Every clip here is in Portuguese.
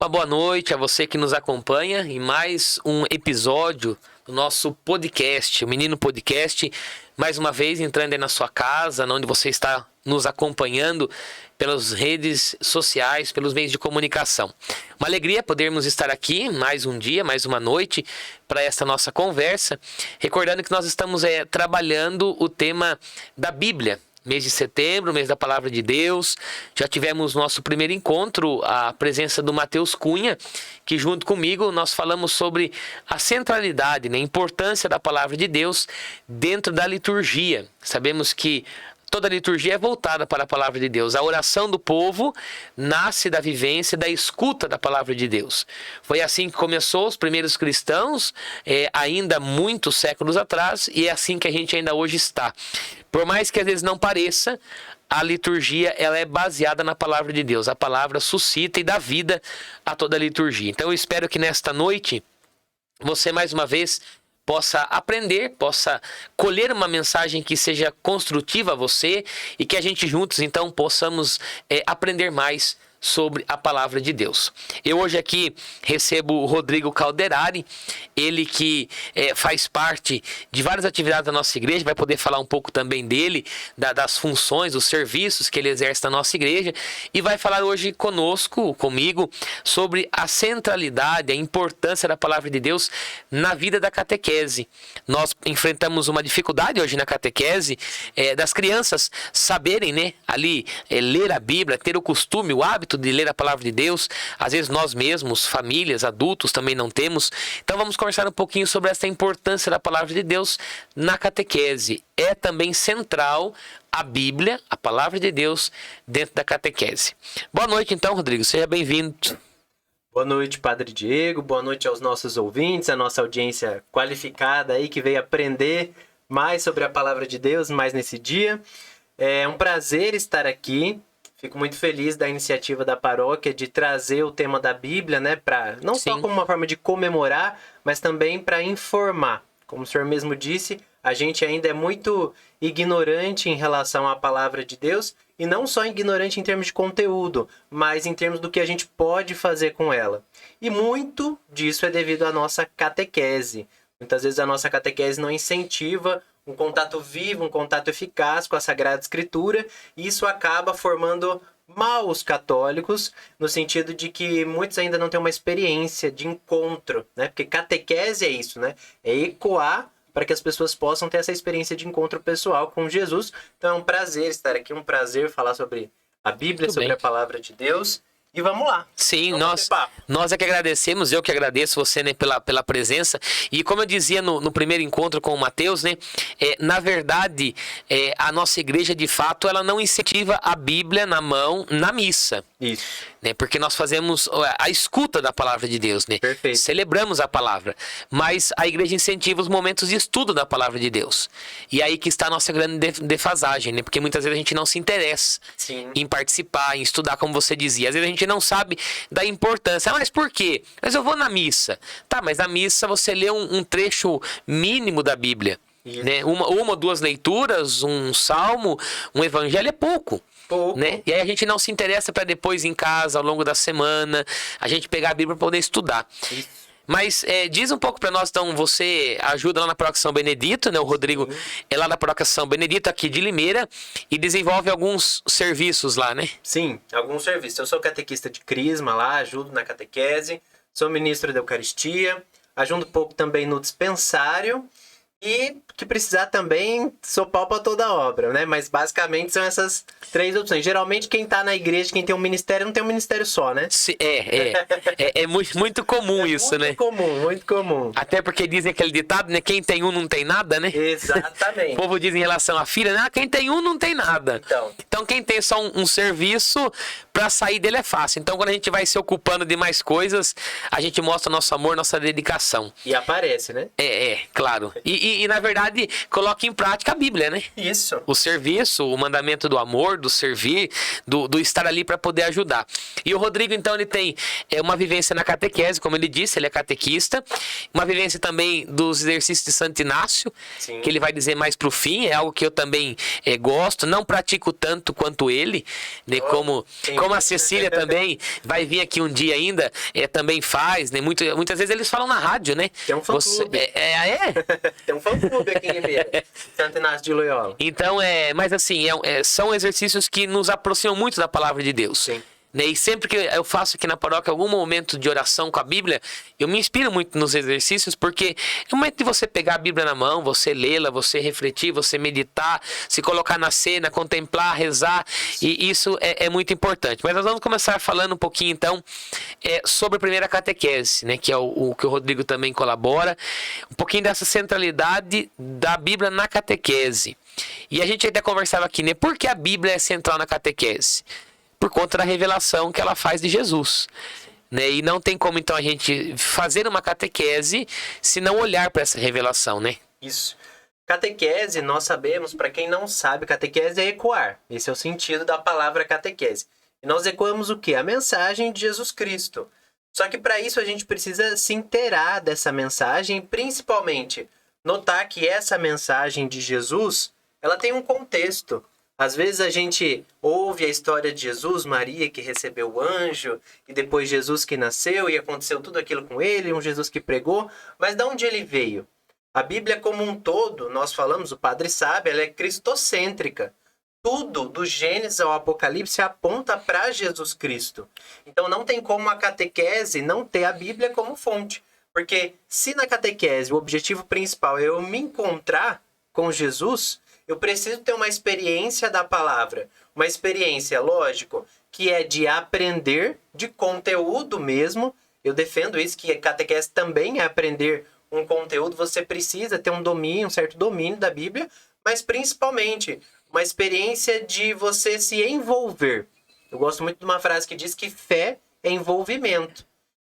Uma boa noite a você que nos acompanha em mais um episódio do nosso podcast, o Menino Podcast. Mais uma vez entrando aí na sua casa, onde você está nos acompanhando pelas redes sociais, pelos meios de comunicação. Uma alegria podermos estar aqui mais um dia, mais uma noite para essa nossa conversa. Recordando que nós estamos trabalhando o tema da Bíblia. Mês de setembro, mês da Palavra de Deus. Já tivemos nosso primeiro encontro, a presença do Matheus Cunha, que junto comigo nós falamos sobre a centralidade, a importância da Palavra de Deus dentro da liturgia. Sabemos que toda a liturgia é voltada para a Palavra de Deus. A oração do povo nasce da vivência, da escuta da Palavra de Deus. Foi assim que começou os primeiros cristãos, ainda muitos séculos atrás, e é assim que a gente ainda hoje está. Por mais que às vezes não pareça, a liturgia ela é baseada na Palavra de Deus. A palavra suscita e dá vida a toda a liturgia. Então eu espero que nesta noite você mais uma vez possa aprender, possa colher uma mensagem que seja construtiva a você e que a gente juntos então possamos aprender mais sobre a Palavra de Deus. Eu hoje aqui recebo o Rodrigo Calderari, ele que faz parte de várias atividades da nossa igreja, vai poder falar um pouco também dele, das funções, dos serviços que ele exerce na nossa igreja, e vai falar hoje comigo, sobre a centralidade, a importância da Palavra de Deus na vida da catequese. Nós enfrentamos uma dificuldade hoje na catequese, das crianças saberem, ali, ler a Bíblia, ter o costume, o hábito de ler a Palavra de Deus. Às vezes nós mesmos, famílias, adultos também não temos. Então vamos conversar um pouquinho sobre essa importância da Palavra de Deus na catequese. É também central a Bíblia, a Palavra de Deus, dentro da catequese. Boa noite então, Rodrigo, seja bem-vindo. Boa noite, Padre Diego, boa noite aos nossos ouvintes, a nossa audiência qualificada aí que veio aprender mais sobre a Palavra de Deus, mais nesse dia. É um prazer estar aqui. Fico muito feliz da iniciativa da paróquia de trazer o tema da Bíblia, não só como uma forma de comemorar, mas também para informar. Como o senhor mesmo disse, a gente ainda é muito ignorante em relação à Palavra de Deus, e não só ignorante em termos de conteúdo, mas em termos do que a gente pode fazer com ela. E muito disso é devido à nossa catequese. Muitas vezes a nossa catequese não incentiva um contato vivo, um contato eficaz com a Sagrada Escritura, e isso acaba formando maus católicos, no sentido de que muitos ainda não têm uma experiência de encontro, Porque catequese é isso, É ecoar para que as pessoas possam ter essa experiência de encontro pessoal com Jesus. Então é um prazer estar aqui, um prazer falar sobre a Bíblia, Muito sobre bem. A Palavra de Deus. E vamos lá. Sim, vamos nós é que agradecemos, eu que agradeço você pela presença. E como eu dizia no primeiro encontro com o Matheus, na verdade, a nossa igreja, de fato, ela não incentiva a Bíblia na mão, na missa. Isso. Porque nós fazemos a escuta da Palavra de Deus, Perfeito. Celebramos a Palavra, mas a igreja incentiva os momentos de estudo da Palavra de Deus. E aí que está a nossa grande defasagem, Porque muitas vezes a gente não se interessa em participar, em estudar, como você dizia. Às vezes a gente não sabe da importância. Mas por quê? Mas eu vou na missa. Tá, mas na missa você lê um trecho mínimo da Bíblia. Uma ou duas leituras, um salmo, um evangelho é pouco. E aí a gente não se interessa para depois em casa, ao longo da semana, a gente pegar a Bíblia para poder estudar. Isso. Mas diz um pouco para nós, então, você ajuda lá na Paróquia São Benedito, O Rodrigo é lá da Paróquia São Benedito, aqui de Limeira, e desenvolve alguns serviços lá, Sim, alguns serviços. Eu sou catequista de Crisma lá, ajudo na catequese, sou ministro da Eucaristia, ajudo um pouco também no dispensário, e que precisar também, sou pau pra toda obra, Mas basicamente são essas três opções. Geralmente quem tá na igreja, quem tem um ministério, não tem um ministério só, É muito comum isso, Muito comum. Até porque dizem aquele ditado, Quem tem um não tem nada, Exatamente. O povo diz em relação à filha, quem tem um não tem nada. Então quem tem só um serviço, pra sair dele é fácil. Então quando a gente vai se ocupando de mais coisas, a gente mostra nosso amor, nossa dedicação. E aparece, Claro. E e, na verdade, coloque em prática a Bíblia, né? Isso. O serviço, o mandamento do amor, do servir, do estar ali para poder ajudar. E o Rodrigo, então, ele tem uma vivência na catequese, como ele disse, ele é catequista. Uma vivência também dos exercícios de Santo Inácio, Sim. que ele vai dizer mais pro fim, é algo que eu também gosto, não pratico tanto quanto ele, né? Como a Cecília também vai vir aqui um dia ainda, também faz, né? Muitas vezes eles falam na rádio, né? Tem um fã-clube. Tem um fã-clube aqui em Ribeira, Santo Inácio de Loyola. Então, mas assim, são exercícios que nos aproximam muito da palavra de Deus. Sim. Né? E sempre que eu faço aqui na paróquia algum momento de oração com a Bíblia, eu me inspiro muito nos exercícios, porque é o momento de você pegar a Bíblia na mão, você lê-la, você refletir, você meditar, se colocar na cena, contemplar, rezar, e isso é muito importante. Mas nós vamos começar falando um pouquinho então sobre a primeira catequese, né? Que é o que o Rodrigo também colabora, um pouquinho dessa centralidade da Bíblia na catequese. E a gente até conversava aqui, né? Por que a Bíblia é central na catequese? Por conta da revelação que ela faz de Jesus. Né? E não tem como, então, a gente fazer uma catequese se não olhar para essa revelação, né? Isso. Catequese, nós sabemos, para quem não sabe, catequese é ecoar. Esse é o sentido da palavra catequese. E nós ecoamos o quê? A mensagem de Jesus Cristo. Só que para isso a gente precisa se inteirar dessa mensagem e, principalmente, notar que essa mensagem de Jesus, ela tem um contexto. Às vezes a gente ouve a história de Jesus, Maria que recebeu o anjo, e depois Jesus que nasceu e aconteceu tudo aquilo com ele, um Jesus que pregou, mas de onde ele veio? A Bíblia como um todo, nós falamos, o padre sabe, ela é cristocêntrica. Tudo, do Gênesis ao Apocalipse, aponta para Jesus Cristo. Então não tem como a catequese não ter a Bíblia como fonte. Porque se na catequese o objetivo principal é eu me encontrar com Jesus, eu preciso ter uma experiência da palavra. Uma experiência, lógico, que é de aprender de conteúdo mesmo. Eu defendo isso, que a catequese também é aprender um conteúdo. Você precisa ter um domínio, um certo domínio da Bíblia, mas principalmente uma experiência de você se envolver. Eu gosto muito de uma frase que diz que fé é envolvimento.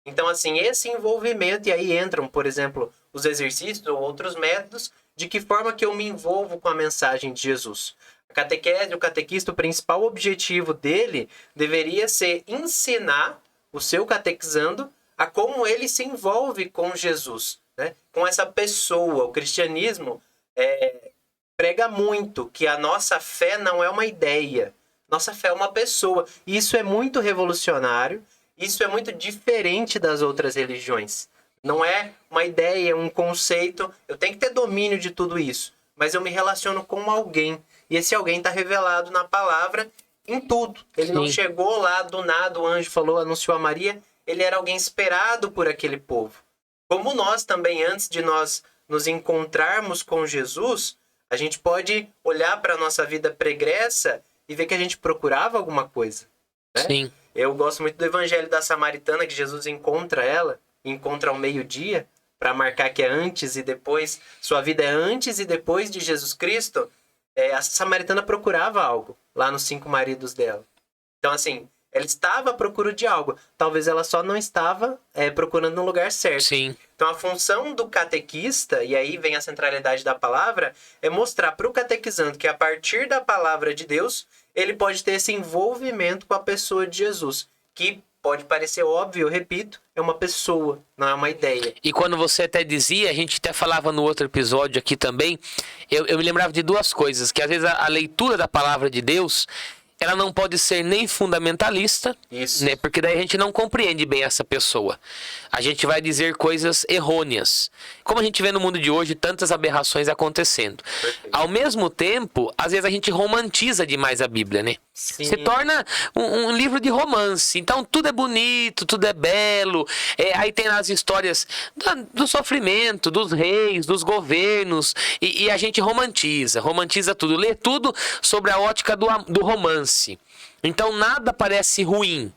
Então, assim, esse envolvimento, e aí entram, por exemplo, os exercícios ou outros métodos, de que forma que eu me envolvo com a mensagem de Jesus. A catequese, o catequista, o principal objetivo dele deveria ser ensinar o seu catequizando a como ele se envolve com Jesus, né? Com essa pessoa. O cristianismo prega muito que a nossa fé não é uma ideia. Nossa fé é uma pessoa. E isso é muito revolucionário. Isso é muito diferente das outras religiões. Não é uma ideia, um conceito. Eu tenho que ter domínio de tudo isso. Mas eu me relaciono com alguém. E esse alguém está revelado na palavra em tudo. Ele não chegou lá do nada, o anjo falou, anunciou a Maria. Ele era alguém esperado por aquele povo. Como nós também, antes de nós nos encontrarmos com Jesus, a gente pode olhar para a nossa vida pregressa e ver que a gente procurava alguma coisa. Né? Sim. Eu gosto muito do evangelho da Samaritana, que Jesus encontra ela, encontra ao meio-dia, para marcar que é antes e depois, sua vida é antes e depois de Jesus Cristo. A Samaritana procurava algo lá nos 5 maridos dela. Então, assim, ela estava à procura de algo. Talvez ela só não estava procurando no lugar certo. Sim. Então, a função do catequista, e aí vem a centralidade da palavra, é mostrar para o catequizando que a partir da palavra de Deus, ele pode ter esse envolvimento com a pessoa de Jesus, que pode parecer óbvio, eu repito, é uma pessoa, não é uma ideia. E quando você até dizia, a gente até falava no outro episódio aqui também, eu me lembrava de duas coisas, que às vezes a leitura da palavra de Deus, ela não pode ser nem fundamentalista, né? Porque daí a gente não compreende bem essa pessoa. A gente vai dizer coisas errôneas. Como a gente vê no mundo de hoje, tantas aberrações acontecendo. Perfeito. Ao mesmo tempo, às vezes a gente romantiza demais a Bíblia, né? Sim. Se torna um livro de romance. Então tudo é bonito, tudo é belo. Aí tem as histórias do sofrimento, dos reis, dos governos. E a gente romantiza tudo. Lê tudo sobre a ótica do romance. Então nada parece ruim.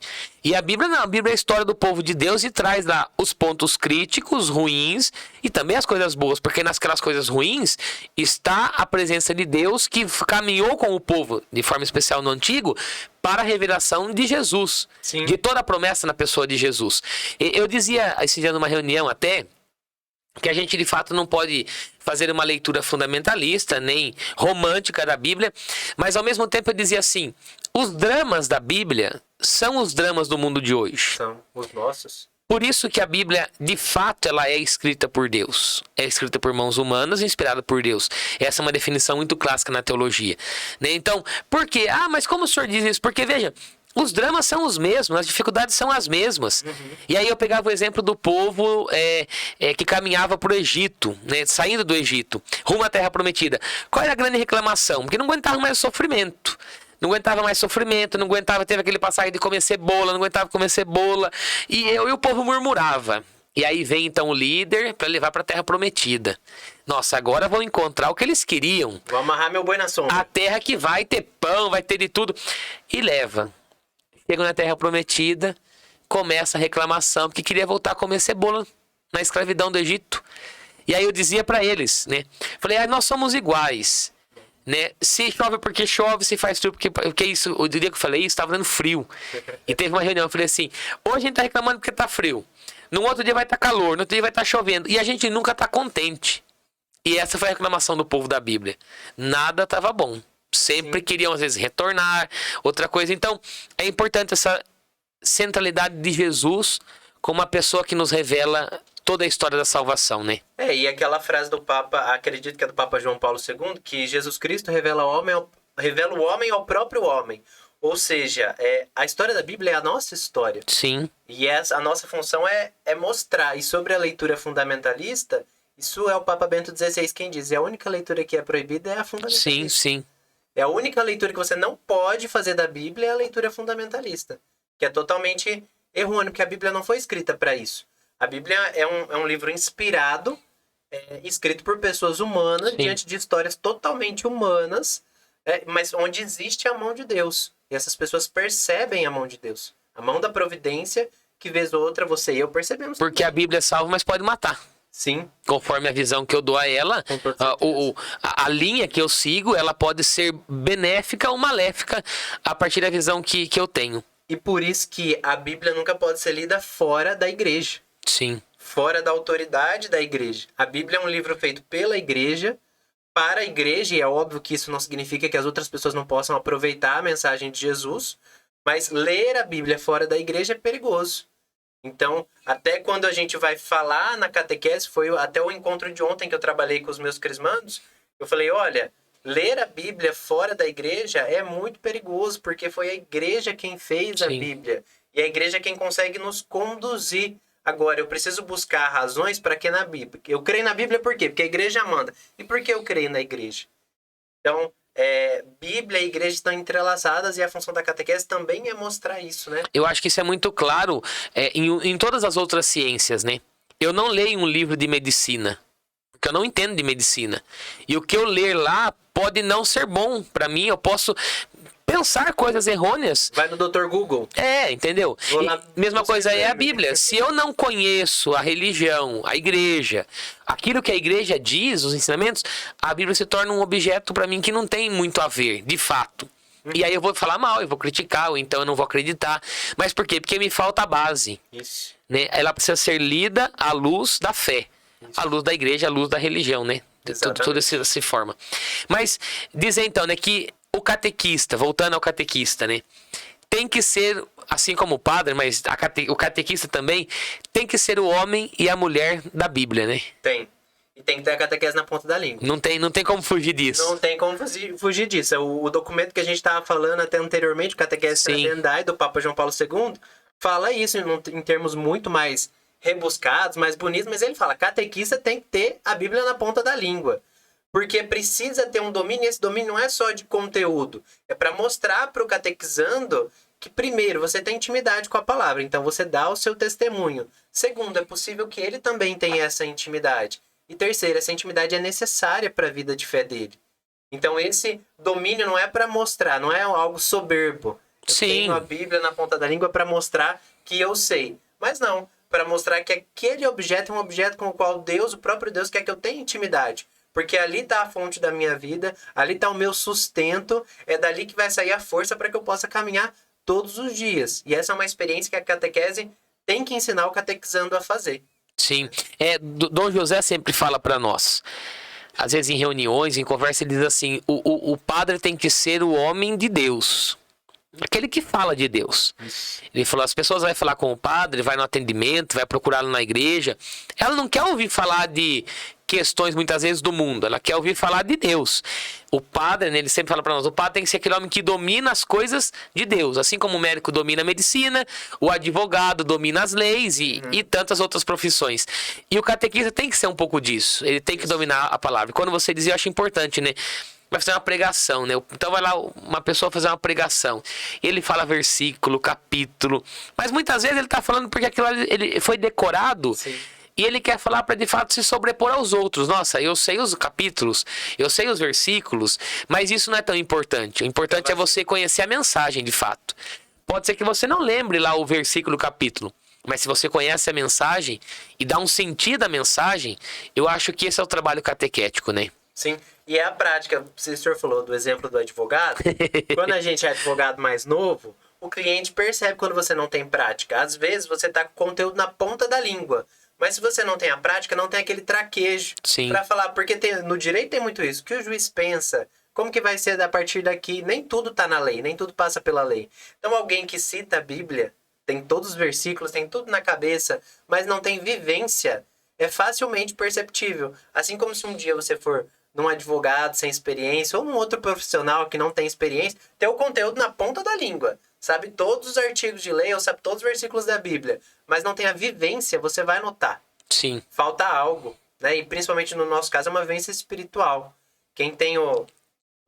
E a Bíblia não, a Bíblia é a história do povo de Deus e traz lá os pontos críticos, ruins e também as coisas boas, porque nasquelas coisas ruins está a presença de Deus que caminhou com o povo, de forma especial no Antigo, para a revelação de Jesus, Sim. de toda a promessa na pessoa de Jesus. Eu dizia esse dia numa reunião até, que a gente de fato não pode fazer uma leitura fundamentalista, nem romântica da Bíblia, mas ao mesmo tempo eu dizia assim, os dramas da Bíblia são os dramas do mundo de hoje. São os nossos. Por isso que a Bíblia, de fato, ela é escrita por Deus. É escrita por mãos humanas e inspirada por Deus. Essa é uma definição muito clássica na teologia, né? Então, por quê? Ah, mas como o senhor diz isso? Porque, veja, os dramas são os mesmos, as dificuldades são as mesmas. E aí eu pegava o exemplo do povo que caminhava para o Egito, né? Saindo do Egito, rumo à Terra Prometida. Qual era a grande reclamação? Porque não aguentava mais o sofrimento. Não aguentava mais sofrimento, não aguentava, teve aquele passagem de comer cebola, não aguentava comer cebola. E o povo murmurava. E aí vem então o líder para levar para a Terra Prometida. Nossa, agora vão encontrar o que eles queriam. Vou amarrar meu boi na sombra. A terra que vai ter pão, vai ter de tudo. E leva. Chegam na Terra Prometida, começa a reclamação, porque queria voltar a comer cebola na escravidão do Egito. E aí eu dizia para eles, né? Falei, nós somos iguais. Né? Se chove porque chove, se faz frio porque isso, o dia que eu falei isso, estava dando frio. E teve uma reunião, eu falei assim, hoje a gente tá reclamando porque tá frio. No outro dia vai estar calor, no outro dia vai estar chovendo. E a gente nunca tá contente. E essa foi a reclamação do povo da Bíblia. Nada estava bom. Sempre queriam, às vezes, retornar, outra coisa. Então, é importante essa centralidade de Jesus como uma pessoa que nos revela toda a história da salvação, né? E aquela frase do Papa, acredito que é do Papa João Paulo II, que Jesus Cristo revela o homem ao próprio homem. Ou seja, a história da Bíblia é a nossa história. Sim. E a nossa função é mostrar. E sobre a leitura fundamentalista, isso é o Papa Bento XVI quem diz. E a única leitura que é proibida é a fundamentalista. Sim, sim. É a única leitura que você não pode fazer da Bíblia é a leitura fundamentalista. Que é totalmente errôneo, porque a Bíblia não foi escrita para isso. A Bíblia é um livro inspirado, escrito por pessoas humanas, Sim. diante de histórias totalmente humanas, mas onde existe a mão de Deus. E essas pessoas percebem a mão de Deus. A mão da providência, que vez ou outra você e eu percebemos. Porque a Bíblia é salva, mas pode matar. Sim. Conforme a visão que eu dou a ela, a linha que eu sigo, ela pode ser benéfica ou maléfica a partir da visão que eu tenho. E por isso que a Bíblia nunca pode ser lida fora da igreja. Sim. Fora da autoridade da igreja. A Bíblia é um livro feito pela igreja, para a igreja, e é óbvio que isso não significa que as outras pessoas não possam aproveitar a mensagem de Jesus, mas ler a Bíblia fora da igreja é perigoso. Então, até quando a gente vai falar na catequese, foi até o encontro de ontem que eu trabalhei com os meus crismandos, eu falei, olha, ler a Bíblia fora da igreja é muito perigoso, porque foi a igreja quem fez a Bíblia. E a igreja é quem consegue nos conduzir. Agora, eu preciso buscar razões para que na Bíblia. Eu creio na Bíblia por quê? Porque a igreja manda. E por que eu creio na igreja? Então, Bíblia e igreja estão entrelaçadas e a função da catequese também é mostrar isso, né? Eu acho que isso é muito claro em todas as outras ciências, né? Eu não leio um livro de medicina, porque eu não entendo de medicina. E o que eu ler lá pode não ser bom para mim, eu posso pensar coisas errôneas. Vai no Dr. Google. Entendeu? Mesma coisa é a Bíblia. Se eu não conheço a religião, a igreja, aquilo que a igreja diz, os ensinamentos, a Bíblia se torna um objeto para mim que não tem muito a ver, de fato. E aí eu vou falar mal, eu vou criticar, ou então eu não vou acreditar. Mas por quê? Porque me falta a base. Isso. Né? Ela precisa ser lida à luz da fé, à luz da igreja, à luz da religião, né? Tudo se forma. Mas dizer então, né, que o catequista, voltando ao catequista, né? Tem que ser, assim como o padre, mas o catequista também tem que ser o homem e a mulher da Bíblia, né? Tem. E tem que ter a catequese na ponta da língua. Não tem como fugir disso. Não tem como fugir disso. O documento que a gente estava falando até anteriormente, o Catequese Transcendai, do Papa João Paulo II, fala isso em termos muito mais rebuscados, mais bonitos, mas ele fala, catequista tem que ter a Bíblia na ponta da língua. Porque precisa ter um domínio, e esse domínio não é só de conteúdo. É para mostrar para o catequizando que, primeiro, você tem intimidade com a palavra. Então, você dá o seu testemunho. Segundo, é possível que ele também tenha essa intimidade. E terceiro, essa intimidade é necessária para a vida de fé dele. Então, esse domínio não é para mostrar, não é algo soberbo. Eu tenho a Bíblia na ponta da língua para mostrar que eu sei. Mas não, para mostrar que aquele objeto é um objeto com o qual Deus, o próprio Deus, quer que eu tenha intimidade. Porque ali está a fonte da minha vida, ali está o meu sustento, é dali que vai sair a força para que eu possa caminhar todos os dias. E essa é uma experiência que a catequese tem que ensinar o catequizando a fazer. Sim. Dom José sempre fala para nós. Às vezes em reuniões, em conversa, ele diz assim: o padre tem que ser o homem de Deus. Aquele que fala de Deus. Ele falou, as pessoas vão falar com o padre, vai no atendimento, vai procurá-lo na igreja. Ela não quer ouvir falar de questões, muitas vezes, do mundo. Ela quer ouvir falar de Deus. O padre, né, ele sempre fala para nós, o padre tem que ser aquele homem que domina as coisas de Deus. Assim como o médico domina a medicina, o advogado domina as leis e tantas outras profissões. E o catequista tem que ser um pouco disso. Ele tem que dominar a palavra. E quando você diz, eu acho importante, né? Vai fazer uma pregação, né? Então vai lá uma pessoa fazer uma pregação. Ele fala versículo, capítulo. Mas muitas vezes ele tá falando porque aquilo ele foi decorado. Sim. E ele quer falar para de fato se sobrepor aos outros. Nossa, eu sei os capítulos, eu sei os versículos, mas isso não é tão importante. O importante é você conhecer a mensagem de fato. Pode ser que você não lembre lá o versículo, o capítulo. Mas se você conhece a mensagem e dá um sentido à mensagem, eu acho que esse é o trabalho catequético, né? Sim, e é a prática, o senhor falou do exemplo do advogado, quando a gente é advogado mais novo, o cliente percebe quando você não tem prática. Às vezes você tá com conteúdo na ponta da língua, mas se você não tem a prática, não tem aquele traquejo para falar, porque no direito tem muito isso, o que o juiz pensa, como que vai ser a partir daqui, nem tudo tá na lei, nem tudo passa pela lei. Então alguém que cita a Bíblia, tem todos os versículos, tem tudo na cabeça, mas não tem vivência, é facilmente perceptível. Assim como se um dia você for num advogado sem experiência ou num outro profissional que não tem experiência, ter o conteúdo na ponta da língua. Sabe todos os artigos de lei ou sabe todos os versículos da Bíblia, mas não tem a vivência, você vai notar. Sim. Falta algo, né? E principalmente no nosso caso é uma vivência espiritual. Quem tem o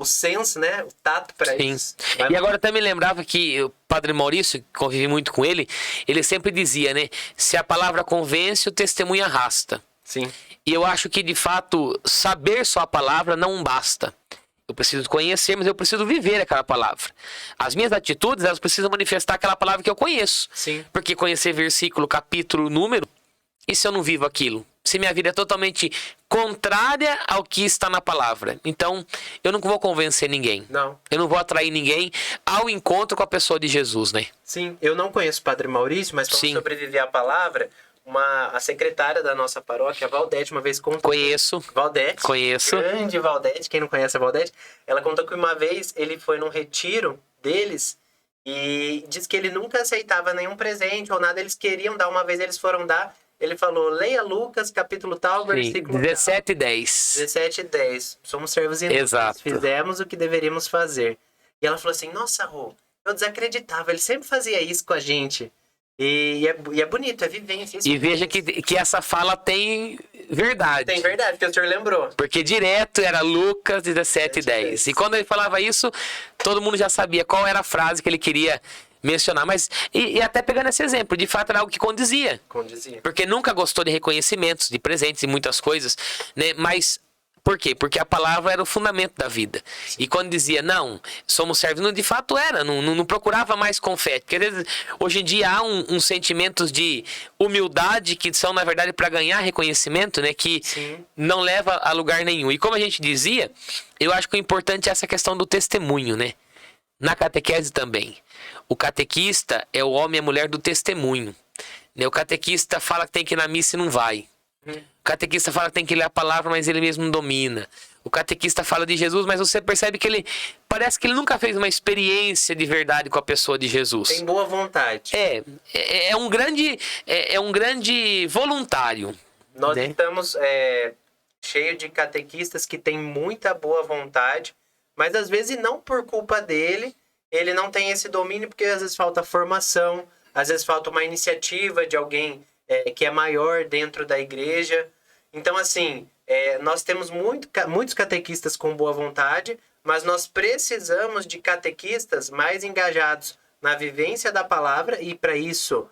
senso, né? O tato para isso. E agora até me lembrava que o Padre Maurício, convivi muito com ele sempre dizia, né? Se a palavra convence, o testemunho arrasta. Sim. E eu acho que, de fato, saber só a palavra não basta. Eu preciso conhecer, mas eu preciso viver aquela palavra. As minhas atitudes, elas precisam manifestar aquela palavra que eu conheço. Sim. Porque conhecer versículo, capítulo, número, e se eu não vivo aquilo? Se minha vida é totalmente contrária ao que está na palavra. Então, eu não vou convencer ninguém. Não. Eu não vou atrair ninguém ao encontro com a pessoa de Jesus, né? Sim, eu não conheço o Padre Maurício, mas para sobreviver à palavra... A secretária da nossa paróquia, a Valdete, uma vez contou... Conheço. Valdete. Conheço. Grande Valdete, quem não conhece a Valdete. Ela contou que uma vez ele foi num retiro deles e disse que ele nunca aceitava nenhum presente ou nada. Eles queriam dar, uma vez eles foram dar. Ele falou, leia Lucas, capítulo tal, versículo 17 e 10. 17 e 10. Somos servos inúteis. Exato. Fizemos o que deveríamos fazer. E ela falou assim, nossa, Rô, eu desacreditava. Ele sempre fazia isso com a gente. E é bonito, é vivência. E veja que essa fala tem verdade. Tem verdade, que o senhor lembrou. Porque direto era Lucas 17 e 10. E quando ele falava isso, todo mundo já sabia qual era a frase que ele queria mencionar. Mas, e até pegando esse exemplo, de fato era algo que condizia. Condizia. Porque nunca gostou de reconhecimentos, de presentes e muitas coisas, né? Mas... Por quê? Porque a palavra era o fundamento da vida. Sim. E quando dizia, não, somos servos, não, de fato era, não procurava mais confete. Porque hoje em dia há uns sentimentos de humildade que são, na verdade, para ganhar reconhecimento, né? Que Sim. não leva a lugar nenhum. E como a gente dizia, eu acho que o importante é essa questão do testemunho, né? Na catequese também. O catequista é o homem e a mulher do testemunho. O catequista fala que tem que ir na missa e não vai. O catequista fala que tem que ler a palavra, mas ele mesmo não domina. O catequista fala de Jesus, mas você percebe que ele... Parece que ele nunca fez uma experiência de verdade com a pessoa de Jesus. Tem boa vontade. É um grande voluntário. Nós né? estamos cheio de catequistas que têm muita boa vontade, mas às vezes não por culpa dele, ele não tem esse domínio, porque às vezes falta formação, às vezes falta uma iniciativa de alguém... que é maior dentro da igreja. Então, assim, nós temos muitos catequistas com boa vontade, mas nós precisamos de catequistas mais engajados na vivência da palavra, e para isso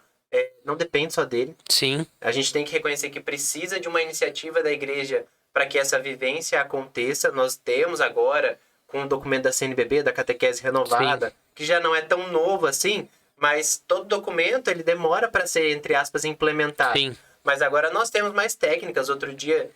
não depende só dele. Sim. A gente tem que reconhecer que precisa de uma iniciativa da igreja para que essa vivência aconteça. Nós temos agora, com o documento da CNBB, da Catequese Renovada, Sim. que já não é tão novo assim, mas todo documento ele demora para ser, entre aspas, implementado. Sim. Mas agora nós temos mais técnicas. Outro dia,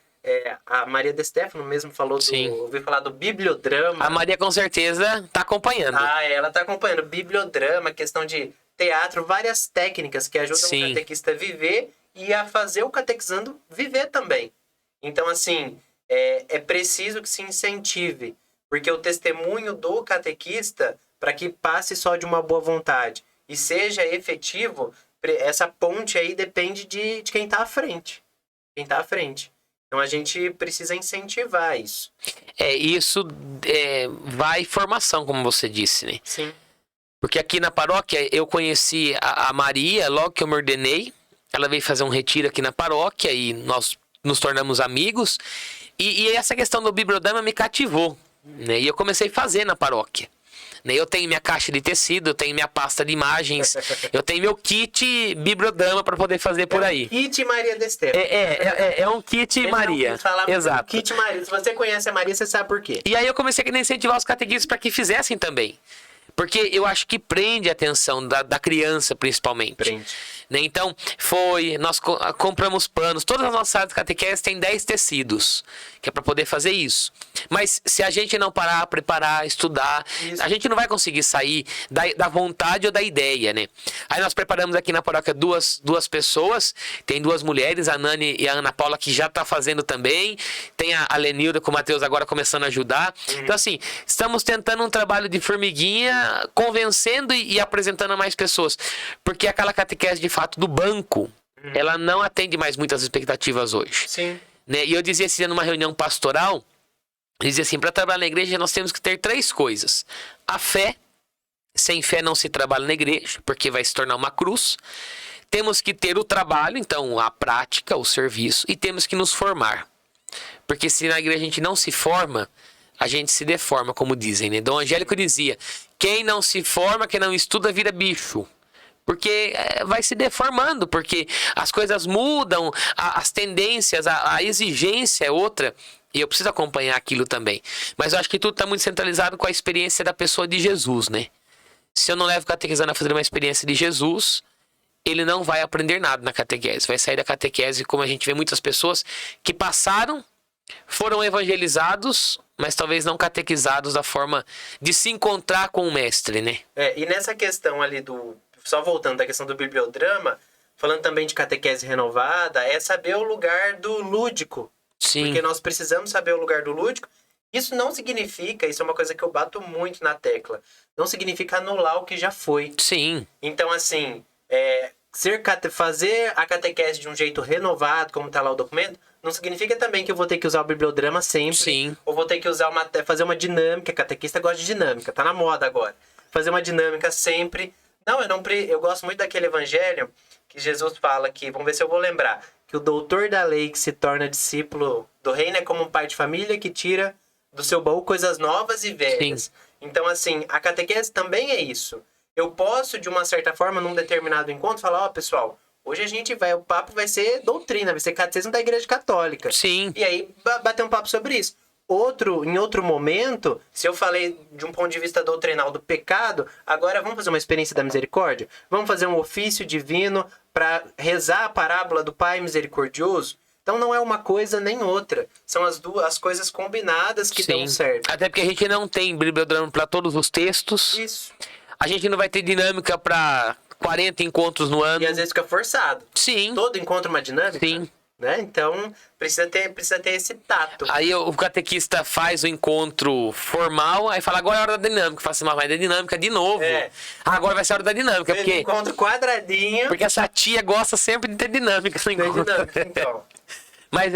a Maria de Stefano mesmo falou ouviu falar do bibliodrama. A Maria com certeza está acompanhando. Ela está acompanhando. Bibliodrama, questão de teatro, várias técnicas que ajudam Sim. o catequista a viver e a fazer o catequizando viver também. Então, assim, é preciso que se incentive, porque o testemunho do catequista, para que passe só de uma boa vontade e seja efetivo, essa ponte aí depende de quem está à frente. Quem está à frente. Então, a gente precisa incentivar isso. Isso vai formação, como você disse, né? Sim. Porque aqui na paróquia eu conheci a Maria logo que eu me ordenei. Ela veio fazer um retiro aqui na paróquia e nós nos tornamos amigos. E essa questão do bibliodrama me cativou, né? E eu comecei a fazer na paróquia. Eu tenho minha caixa de tecido, eu tenho minha pasta de imagens, eu tenho meu kit bibliodrama para poder fazer por aí. Kit Maria Destero. É um kit Maria. Exato. Kit Maria. Se você conhece a Maria, você sabe por quê. E aí eu comecei a incentivar os catequistas para que fizessem também. Porque eu acho que prende a atenção da criança, principalmente. Prende. Então, nós compramos panos. Todas as nossas salas de catequese têm 10 tecidos, que é para poder fazer isso. Mas se a gente não parar, preparar, estudar, a gente não vai conseguir sair da vontade ou da ideia, né? Aí nós preparamos aqui na paróquia duas pessoas. Tem 2 mulheres, a Nani e a Ana Paula, que já está fazendo também. Tem a Lenilda com o Matheus agora começando a ajudar. Então, assim, estamos tentando um trabalho de formiguinha, convencendo e apresentando a mais pessoas. Porque aquela catequese de fato do banco, ela não atende mais muitas expectativas hoje. Sim. Né? E eu dizia esse dia numa reunião pastoral, dizia assim, para trabalhar na igreja nós temos que ter 3 coisas. A fé, sem fé não se trabalha na igreja, porque vai se tornar uma cruz. Temos que ter o trabalho, então a prática, o serviço, e temos que nos formar. Porque se na igreja a gente não se forma, a gente se deforma, como dizem, né? Dom Angélico dizia, quem não se forma, quem não estuda, vira bicho. Porque vai se deformando, porque as coisas mudam, as tendências, a exigência é outra. E eu preciso acompanhar aquilo também. Mas eu acho que tudo está muito centralizado com a experiência da pessoa de Jesus, né? Se eu não levo o catequizando a fazer uma experiência de Jesus, ele não vai aprender nada na catequese. Vai sair da catequese, como a gente vê muitas pessoas que passaram, foram evangelizados, mas talvez não catequizados da forma de se encontrar com o mestre, né? E nessa questão ali só voltando da questão do bibliodrama, falando também de catequese renovada, é saber o lugar do lúdico. Sim. Porque nós precisamos saber o lugar do lúdico. Isso não significa, isso é uma coisa que eu bato muito na tecla, não significa anular o que já foi. Sim. Então, assim, fazer a catequese de um jeito renovado, como está lá o documento, não significa também que eu vou ter que usar o bibliodrama sempre. Sim. Ou vou ter que fazer uma dinâmica. Catequista gosta de dinâmica, tá na moda agora. Fazer uma dinâmica sempre. Não, eu gosto muito daquele evangelho que Jesus fala que, vamos ver se eu vou lembrar, que o doutor da lei que se torna discípulo do reino é como um pai de família que tira do seu baú coisas novas e velhas. Sim. Então, assim, a catequese também é isso. Eu posso, de uma certa forma, num determinado encontro, falar, pessoal, hoje o papo vai ser doutrina, vai ser catecismo da Igreja Católica. Sim. E aí, bater um papo sobre isso. Em outro momento, se eu falei de um ponto de vista doutrinal do pecado, agora vamos fazer uma experiência da misericórdia? Vamos fazer um ofício divino para rezar a parábola do Pai Misericordioso? Então não é uma coisa nem outra. São as coisas combinadas que dão certo. Até porque a gente não tem bibliodrama para todos os textos. Isso. A gente não vai ter dinâmica para 40 encontros no ano. E às vezes fica forçado. Sim. Todo encontro é uma dinâmica. Sim. Né? Então, precisa ter esse tato. Aí o catequista faz o encontro formal, aí fala, agora é a hora da dinâmica. Fala assim, mas vai da dinâmica de novo. Agora vai ser a hora da dinâmica. Porque encontro quadradinho. Porque essa tia gosta sempre de ter dinâmica no encontro. Dinâmica, então. Mas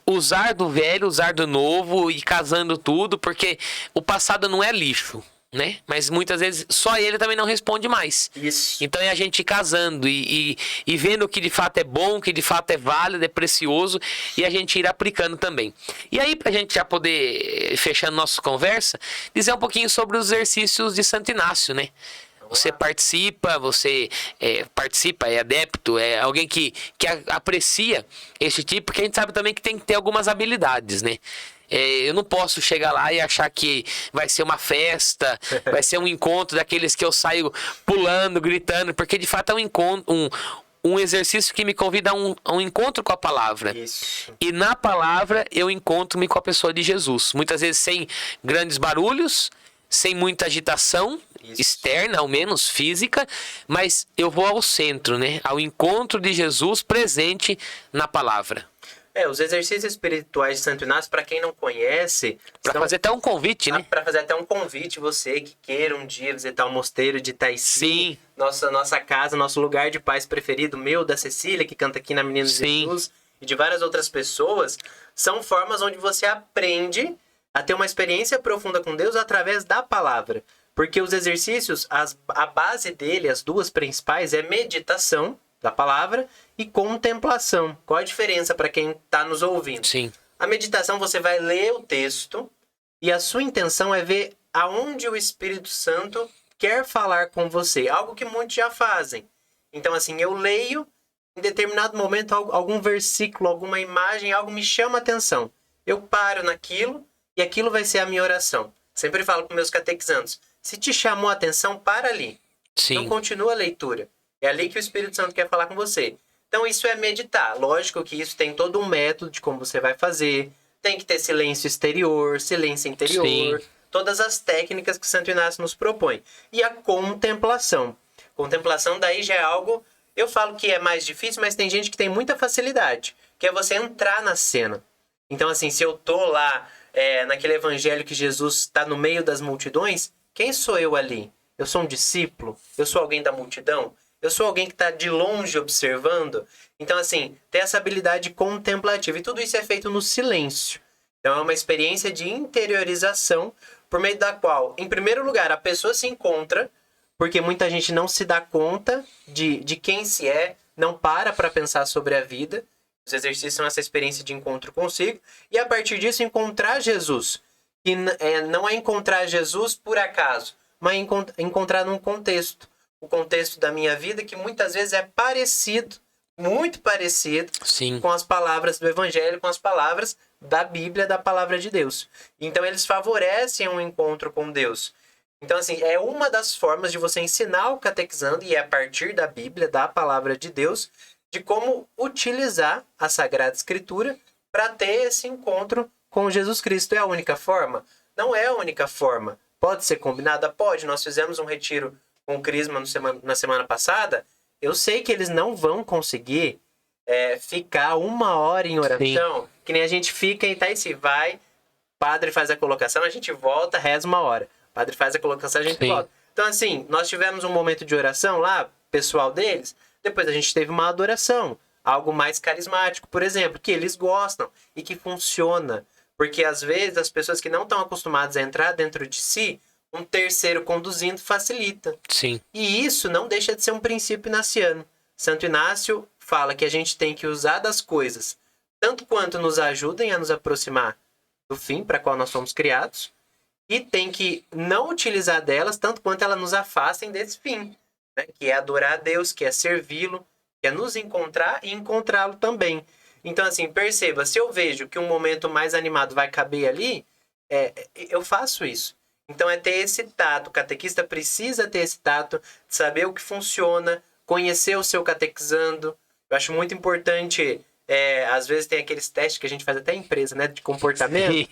usar do velho, usar do novo e casando tudo, porque o passado não é lixo. Né? Mas muitas vezes só ele também não responde mais. Isso. Então é a gente casando e vendo o que de fato é bom, o que de fato é válido, é precioso, e a gente ir aplicando também. E aí, pra gente já poder, fechando nossa conversa, dizer um pouquinho sobre os exercícios de Santo Inácio, né? Você participa, é adepto, é alguém que aprecia esse tipo, porque a gente sabe também que tem que ter algumas habilidades, né? Eu não posso chegar lá e achar que vai ser uma festa, vai ser um encontro daqueles que eu saio pulando, gritando, porque de fato é um exercício que me convida a um encontro com a palavra. Isso. E na palavra eu encontro-me com a pessoa de Jesus. Muitas vezes sem grandes barulhos, sem muita agitação, externa, ao menos física, mas eu vou ao centro, né? Ao encontro de Jesus presente na palavra. Os exercícios espirituais de Santo Inácio, para quem não conhece... Para fazer até um convite, né? Para fazer até um convite, você que queira um dia visitar o mosteiro de Itaici. Sim. Nossa casa, nosso lugar de paz preferido, meu, da Cecília, que canta aqui na Menina Jesus, e de várias outras pessoas, são formas onde você aprende a ter uma experiência profunda com Deus através da palavra. Porque os exercícios, a base dele, as duas principais, é meditação da palavra e contemplação. Qual a diferença para quem está nos ouvindo? Sim. A meditação, você vai ler o texto e a sua intenção é ver aonde o Espírito Santo quer falar com você. Algo que muitos já fazem. Então, assim, eu leio, em determinado momento, algum versículo, alguma imagem, algo me chama a atenção. Eu paro naquilo e aquilo vai ser a minha oração. Sempre falo com meus catequizandos, se te chamou a atenção, para ali. Sim. Não continua a leitura. É ali que o Espírito Santo quer falar com você. Então isso é meditar. Lógico que isso tem todo um método de como você vai fazer. Tem que ter silêncio exterior, silêncio interior. Sim. Todas as técnicas que Santo Inácio nos propõe. E a contemplação. Contemplação daí já é algo... Eu falo que é mais difícil, mas tem gente que tem muita facilidade. Que é você entrar na cena. Então assim, se eu tô lá naquele evangelho que Jesus está no meio das multidões, quem sou eu ali? Eu sou um discípulo? Eu sou alguém da multidão? Eu sou alguém que está de longe observando? Então, assim, ter essa habilidade contemplativa. E tudo isso é feito no silêncio. Então, é uma experiência de interiorização por meio da qual, em primeiro lugar, a pessoa se encontra, porque muita gente não se dá conta de quem se é, não para pensar sobre a vida. Os exercícios são essa experiência de encontro consigo. E, a partir disso, encontrar Jesus. Que não é encontrar Jesus por acaso, mas encontrar num contexto. O contexto da minha vida, que muitas vezes é parecido, muito parecido, Sim. com as palavras do Evangelho, com as palavras da Bíblia, da Palavra de Deus. Então, eles favorecem um encontro com Deus. Então, assim, é uma das formas de você ensinar o catequizando, e é a partir da Bíblia, da Palavra de Deus, de como utilizar a Sagrada Escritura para ter esse encontro com Jesus Cristo. É a única forma? Não é a única forma. Pode ser combinada? Pode. Nós fizemos um retiro com o Crisma na semana passada. Eu sei que eles não vão conseguir ficar 1 hora em oração. Sim. Que nem a gente fica em Itaici. Vai, padre faz a colocação, a gente volta, reza 1 hora. Padre faz a colocação, a gente Sim. volta. Então, assim, nós tivemos um momento de oração lá, pessoal deles. Depois a gente teve uma adoração. Algo mais carismático, por exemplo, que eles gostam e que funciona. Porque, às vezes, as pessoas que não estão acostumadas a entrar dentro de si, um terceiro conduzindo facilita. Sim. E isso não deixa de ser um princípio inaciano. Santo Inácio fala que a gente tem que usar das coisas, tanto quanto nos ajudem a nos aproximar do fim para qual nós fomos criados, e tem que não utilizar delas, tanto quanto elas nos afastem desse fim, né? Que é adorar a Deus, que é servi-lo, que é nos encontrar e encontrá-lo também. Então, assim, perceba, se eu vejo que um momento mais animado vai caber ali, eu faço isso. Então, é ter esse tato. O catequista precisa ter esse tato de saber o que funciona, conhecer o seu catequizando. Eu acho muito importante, às vezes tem aqueles testes que a gente faz até em empresa, né, de comportamento.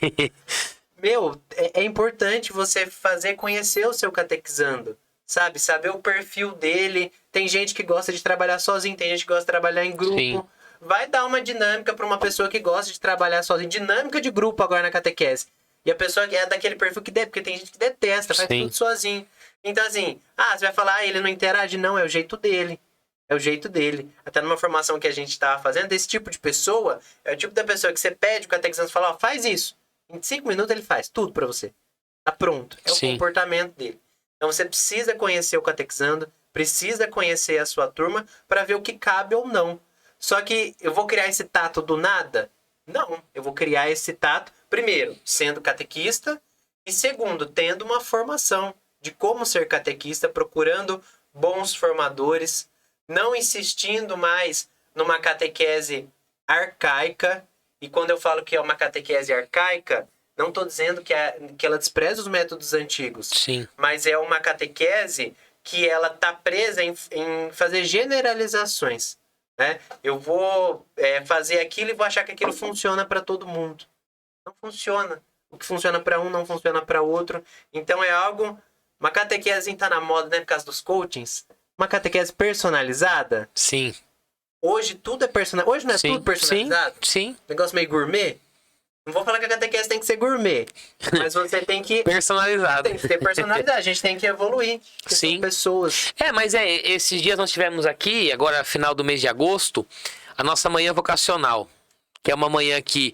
Meu, é importante você conhecer o seu catequizando, sabe? Saber o perfil dele. Tem gente que gosta de trabalhar sozinho, tem gente que gosta de trabalhar em grupo. Sim. Vai dar uma dinâmica para uma pessoa que gosta de trabalhar sozinho. Dinâmica de grupo agora na catequese. E a pessoa é daquele perfil que porque tem gente que detesta, faz tudo sozinho. Então, assim, você vai falar, ele não interage? Não, é o jeito dele. É o jeito dele. Até numa formação que a gente estava fazendo, esse tipo de pessoa é o tipo da pessoa que você pede o catequizando e fala, faz isso. Em 5 minutos ele faz tudo para você. Tá pronto. É o comportamento dele. Então você precisa conhecer o catequizando, precisa conhecer a sua turma para ver o que cabe ou não. Só que eu vou criar esse tato do nada? Não. Eu vou criar esse tato, primeiro, sendo catequista, e segundo, tendo uma formação de como ser catequista, procurando bons formadores, não insistindo mais numa catequese arcaica. E quando eu falo que é uma catequese arcaica, não estou dizendo que ela despreza os métodos antigos. Sim. Mas é uma catequese que ela está presa em fazer generalizações. Né? Eu vou fazer aquilo e vou achar que aquilo funciona para todo mundo. Não funciona. O que funciona para um não funciona para outro. Então é algo Uma catequese tá na moda, né, por causa dos coachings. Uma catequese personalizada. Sim. Hoje tudo é personalizado. Hoje não é tudo personalizado? Sim. Negócio meio gourmet. Não vou falar que a catequese tem que ser gourmet, mas você tem que... Personalizado. Tem que ter personalidade, a gente tem que evoluir. Sim. São pessoas. Mas esses dias nós tivemos aqui, agora final do mês de agosto, a nossa manhã vocacional. Que é uma manhã que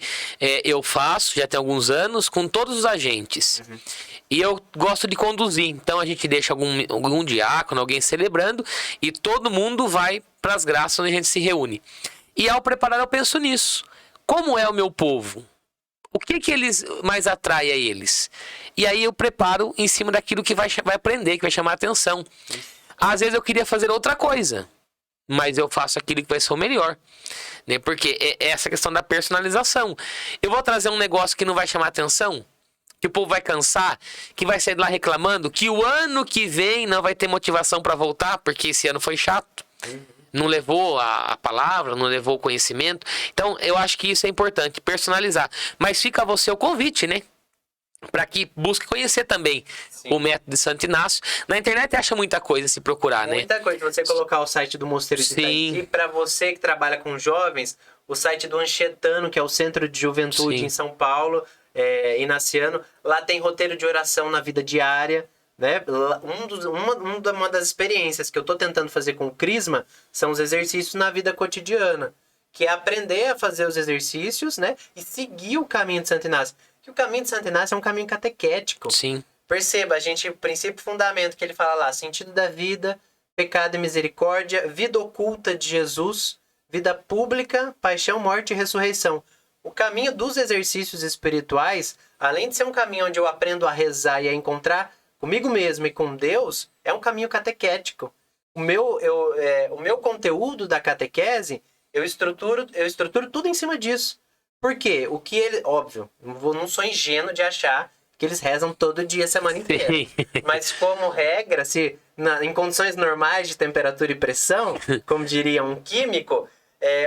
eu faço, já tem alguns anos, com todos os agentes. Uhum. E eu gosto de conduzir. Então a gente deixa algum diácono, alguém celebrando, e todo mundo vai para as graças onde a gente se reúne. E ao preparar eu penso nisso. Como é o meu povo? O que eles mais atrai a eles? E aí eu preparo em cima daquilo que vai aprender, que vai chamar a atenção. Às vezes eu queria fazer outra coisa, mas eu faço aquilo que vai ser o melhor. Né? Porque é essa questão da personalização. Eu vou trazer um negócio que não vai chamar atenção, que o povo vai cansar, que vai sair de lá reclamando, que o ano que vem não vai ter motivação para voltar, porque esse ano foi chato. Não levou a palavra, não levou o conhecimento. Então, eu acho que isso é importante, personalizar. Mas fica a você o convite, né? Para que busque conhecer também o método de Santo Inácio. Na internet acha muita coisa se procurar, né? Muita coisa. Você colocar o site do Mosteiro de Itaiti. Para você que trabalha com jovens, o site do Anchetano, que é o Centro de Juventude em São Paulo, Inaciano. Lá tem roteiro de oração na vida diária. Né? Uma das experiências que eu estou tentando fazer com o Crisma são os exercícios na vida cotidiana, que é aprender a fazer os exercícios, né? E seguir o caminho de Santo Inácio. Que o caminho de Santo Inácio é um caminho catequético. Sim. Perceba, o princípio fundamento que ele fala lá, sentido da vida, pecado e misericórdia, vida oculta de Jesus, vida pública, paixão, morte e ressurreição. O caminho dos exercícios espirituais, além de ser um caminho onde eu aprendo a rezar e a encontrar comigo mesmo e com Deus, é um caminho catequético. O meu conteúdo da catequese, eu estruturo tudo em cima disso. Por quê? Óbvio, não sou ingênuo de achar que eles rezam todo dia, a semana inteira. Mas como regra, em condições normais de temperatura e pressão, como diria um químico,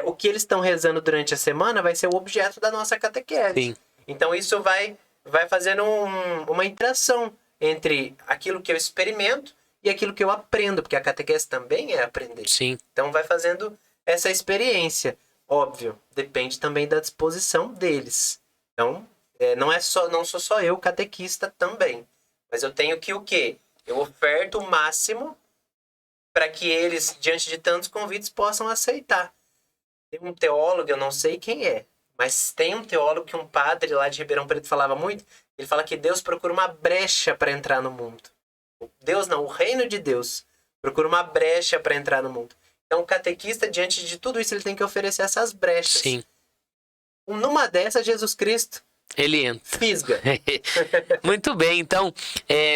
o que eles estão rezando durante a semana vai ser o objeto da nossa catequese. Sim. Então isso vai fazendo uma interação entre aquilo que eu experimento e aquilo que eu aprendo, porque a catequese também é aprender. Sim. Então vai fazendo essa experiência. Óbvio, depende também da disposição deles. Então, não sou só eu catequista também. Mas eu tenho que o quê? Eu oferto o máximo para que eles, diante de tantos convites, possam aceitar. Tem um teólogo, eu não sei quem é, mas tem um teólogo que um padre lá de Ribeirão Preto falava muito. Ele fala que Deus procura uma brecha para entrar no mundo. O reino de Deus procura uma brecha para entrar no mundo. Então o catequista, diante de tudo isso, ele tem que oferecer essas brechas. Sim. Numa dessas, Jesus Cristo ele entra. Fisga. Muito bem, então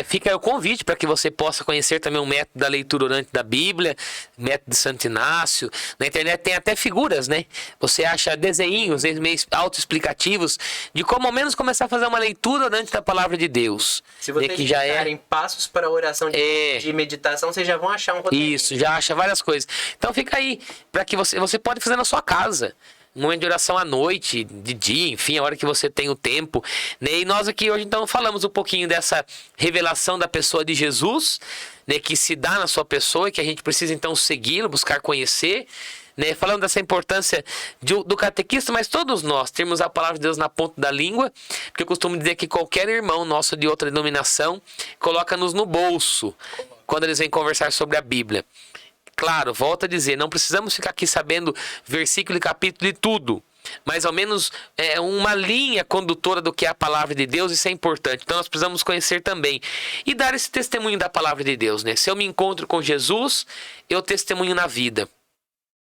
fica aí o convite para que você possa conhecer também o método da leitura orante da Bíblia, método de Santo Inácio. Na internet tem até figuras, né? Você acha desenhinhos meio autoexplicativos de como ao menos começar a fazer uma leitura orante da palavra de Deus. Se vocês em passos para a oração de meditação, vocês já vão achar um roteiro. Isso, já acha várias coisas. Então fica aí, para que você pode fazer na sua casa. Um momento de oração à noite, de dia, enfim, a hora que você tem o tempo. Né? E nós aqui hoje, então, falamos um pouquinho dessa revelação da pessoa de Jesus, né, que se dá na sua pessoa e que a gente precisa, então, segui-lo, buscar conhecer. Né? Falando dessa importância do catequista, mas todos nós temos a palavra de Deus na ponta da língua, porque eu costumo dizer que qualquer irmão nosso de outra denominação coloca-nos no bolso quando eles vêm conversar sobre a Bíblia. Claro, volto a dizer, não precisamos ficar aqui sabendo versículo e capítulo de tudo, mas ao menos uma linha condutora do que é a palavra de Deus, isso é importante. Então nós precisamos conhecer também e dar esse testemunho da palavra de Deus, né? Se eu me encontro com Jesus, eu testemunho na vida.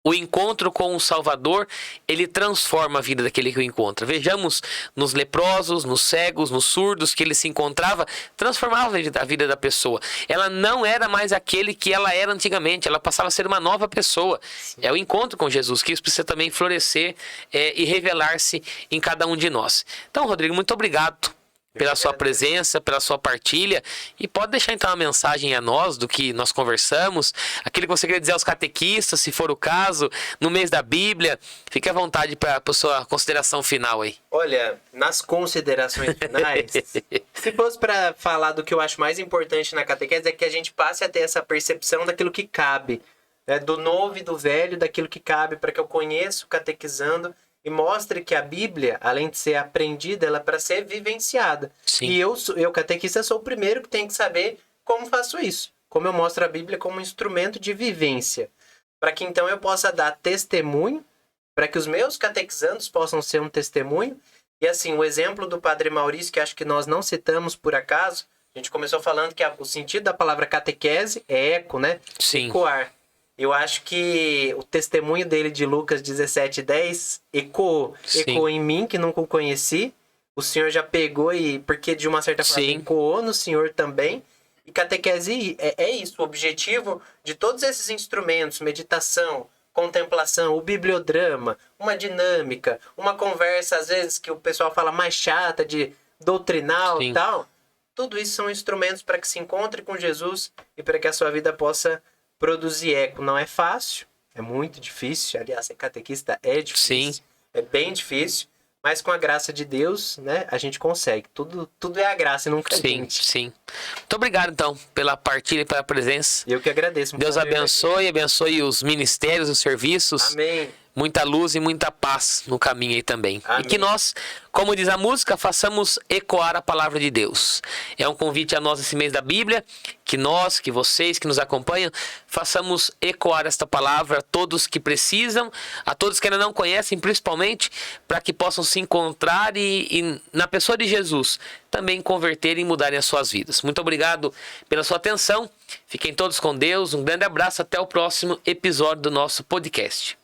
O encontro com o Salvador, ele transforma a vida daquele que o encontra. Vejamos nos leprosos, nos cegos, nos surdos que ele se encontrava, transformava a vida da pessoa. Ela não era mais aquele que ela era antigamente, ela passava a ser uma nova pessoa. Sim. É o encontro com Jesus, que isso precisa também florescer e revelar-se em cada um de nós. Então, Rodrigo, muito obrigado pela sua presença, pela sua partilha, e pode deixar então uma mensagem a nós do que nós conversamos, aquilo que você quer dizer aos catequistas, se for o caso, no mês da Bíblia. Fique à vontade para a sua consideração final aí. Olha, nas considerações finais, Se fosse para falar do que eu acho mais importante na catequese, é que a gente passe a ter essa percepção daquilo que cabe, né? Do novo e do velho, daquilo que cabe, para que eu conheça o catequizando e mostre que a Bíblia, além de ser aprendida, ela é para ser vivenciada. Sim. E eu, catequista, sou o primeiro que tem que saber como faço isso. Como eu mostro a Bíblia como um instrumento de vivência. Para que então eu possa dar testemunho, para que os meus catequizandos possam ser um testemunho. E assim, o exemplo do Padre Maurício, que acho que nós não citamos por acaso, a gente começou falando que o sentido da palavra catequese é eco, né? Sim. Ecoar. Eu acho que o testemunho dele de Lucas 17:10 ecoou em mim, que nunca o conheci. O Senhor já pegou e, porque de uma certa forma, ecoou no Senhor também. E catequese é isso, o objetivo de todos esses instrumentos, meditação, contemplação, o bibliodrama, uma dinâmica, uma conversa, às vezes, que o pessoal fala mais chata, de doutrinal e tal. Tudo isso são instrumentos para que se encontre com Jesus e para que a sua vida possa produzir eco. Não é fácil, é muito difícil. Aliás, ser catequista é difícil. Sim. É bem difícil. Mas com a graça de Deus, né, a gente consegue. Tudo é a graça e nunca a gente. Sim. Muito obrigado, então, pela partilha e pela presença. Eu que agradeço. Deus abençoe os ministérios, os serviços. Amém. Muita luz e muita paz no caminho aí também. Amém. E que nós, como diz a música, façamos ecoar a palavra de Deus. É um convite a nós esse mês da Bíblia, que nós, que vocês que nos acompanham, façamos ecoar esta palavra a todos que precisam, a todos que ainda não conhecem, principalmente, para que possam se encontrar e na pessoa de Jesus também converterem e mudarem as suas vidas. Muito obrigado pela sua atenção. Fiquem todos com Deus. Um grande abraço. Até o próximo episódio do nosso podcast.